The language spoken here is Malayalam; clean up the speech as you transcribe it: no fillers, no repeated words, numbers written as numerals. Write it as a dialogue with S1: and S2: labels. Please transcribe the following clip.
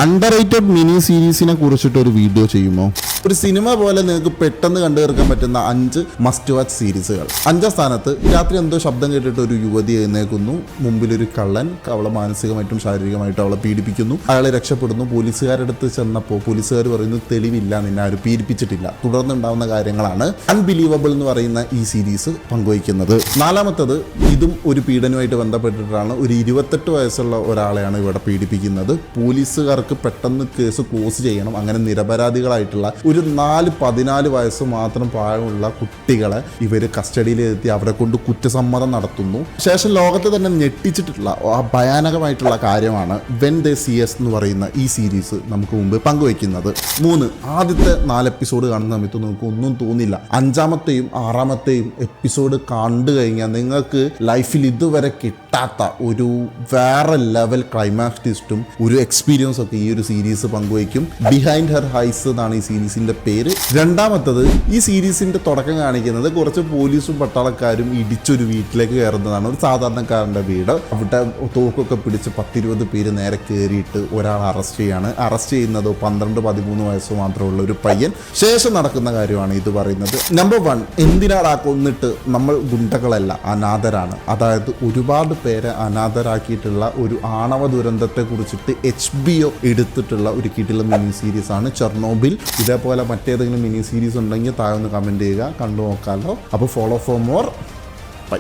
S1: അണ്ടർ റേറ്റഡ് മിനി സീരീസിനെ കുറിച്ചിട്ട് ഒരു വീഡിയോ ചെയ്യുമോ? ഒരു സിനിമ പോലെ നിങ്ങൾക്ക് പെട്ടെന്ന് കണ്ടു തീർക്കാൻ പറ്റുന്ന 5 മസ്റ്റ് വാച്ച് സീരീസുകൾ. 5ാം സ്ഥാനത്ത് രാത്രി എന്തോ ശബ്ദം കേട്ടിട്ട് ഒരു യുവതി എഴുന്നേൽക്കുന്നു. മുമ്പിലൊരു കള്ളൻ അവളെ മാനസികമായിട്ടും ശാരീരികമായിട്ടും അവളെ പീഡിപ്പിക്കുന്നു. അയാളെ രക്ഷപ്പെടുന്നു. പോലീസുകാരടുത്ത് ചെന്നപ്പോൾ പോലീസുകാർ പറയുന്നു തെളിവില്ല, നിന്നെ ആരും പീഡിപ്പിച്ചിട്ടില്ല. തുടർന്നുണ്ടാവുന്ന കാര്യങ്ങളാണ് അൺബിലീവബിൾ എന്ന് പറയുന്ന ഈ സീരീസ് പങ്കുവയ്ക്കുന്നത്. 4ാമത്തത് ഇതും ഒരു പീഡനവുമായിട്ട് ബന്ധപ്പെട്ടിട്ടാണ്. ഒരു 28 വയസ്സുള്ള ഒരാളെയാണ് ഇവിടെ പീഡിപ്പിക്കുന്നത്. പോലീസുകാർക്ക് പെട്ടെന്ന് കേസ് ക്ലോസ് ചെയ്യണം. അങ്ങനെ നിരപരാധികളായിട്ടുള്ള ഒരു 14 വയസ്സ് മാത്രം പ്രായമുള്ള കുട്ടികളെ ഇവർ കസ്റ്റഡിയിലെത്തി അവരെ കൊണ്ട് കുറ്റസമ്മതം നടത്തുന്നു. ശേഷം ലോകത്തെ തന്നെ ഞെട്ടിച്ചിട്ടുള്ള ആ ഭയാനകമായിട്ടുള്ള കാര്യമാണ് വെൻ ദേ സീ us എന്ന് പറയുന്ന ഈ സീരീസ് നമുക്ക് മുമ്പ് പങ്കുവയ്ക്കുന്നത്. 3, ആദ്യത്തെ 4 എപ്പിസോഡ് കാണുന്ന സമയത്ത് നിങ്ങൾക്ക് ഒന്നും തോന്നില്ല. 5ാമത്തെയും 6ാമത്തെയും എപ്പിസോഡ് കണ്ടു കഴിഞ്ഞാൽ നിങ്ങൾക്ക് ലൈഫിൽ ഇതുവരെ കിട്ടാത്ത ഒരു വേറെ ലെവൽ ക്ലൈമാക്സ് ട്വിസ്റ്റും ഒരു എക്സ്പീരിയൻസ് ഒക്കെ ഈ ഒരു സീരീസ് പങ്കുവയ്ക്കും. ബിഹൈൻഡ് ഹെർ ഹൈസ് എന്നാണ് ഈ സീരീസിന്റെ പേര്. 2ാമത്തത് ഈ സീരീസിന്റെ തുടക്കം കാണിക്കുന്നത് കുറച്ച് പോലീസും പട്ടാളക്കാരും ഇടിച്ചൊരു വീട്ടിലേക്ക് കയറുന്നതാണ്. ഒരു സാധാരണക്കാരൻ്റെ വീട്. അവിടെ തോക്കൊക്കെ പിടിച്ച് 10-20 പേര് നേരെ കയറിയിട്ട് ഒരാൾ അറസ്റ്റ് ചെയ്യാണ്. അറസ്റ്റ് ചെയ്യുന്നത് 12-13 വയസ്സ് മാത്രമുള്ള ഒരു പയ്യൻ. ശേഷം നടക്കുന്ന കാര്യമാണ് ഇത് പറയുന്നത്. നമ്പർ 1, എന്തിനാടാ കൊന്നിട്ട്? നമ്മൾ ഗുണ്ടകളല്ല, അനാഥരാണ്. അതായത് ഒരുപാട് പേരെ അനാഥരാക്കിയിട്ടുള്ള ഒരു ആണവ ദുരന്തത്തെ കുറിച്ചിട്ട് HBO എടുത്തിട്ടുള്ള ഒരു കിടിലൻ മിനി സീരീസ് ആണ് ചെർണോബിൽ. ഇതേപോലെ മറ്റേതെങ്കിലും മിനി സീരീസ് ഉണ്ടെങ്കിൽ താഴെ ഒന്ന് കമൻറ്റ് ചെയ്യുക, കണ്ടു നോക്കാമല്ലോ. അപ്പോൾ ഫോളോ ഫോർ മോർ. ബൈ.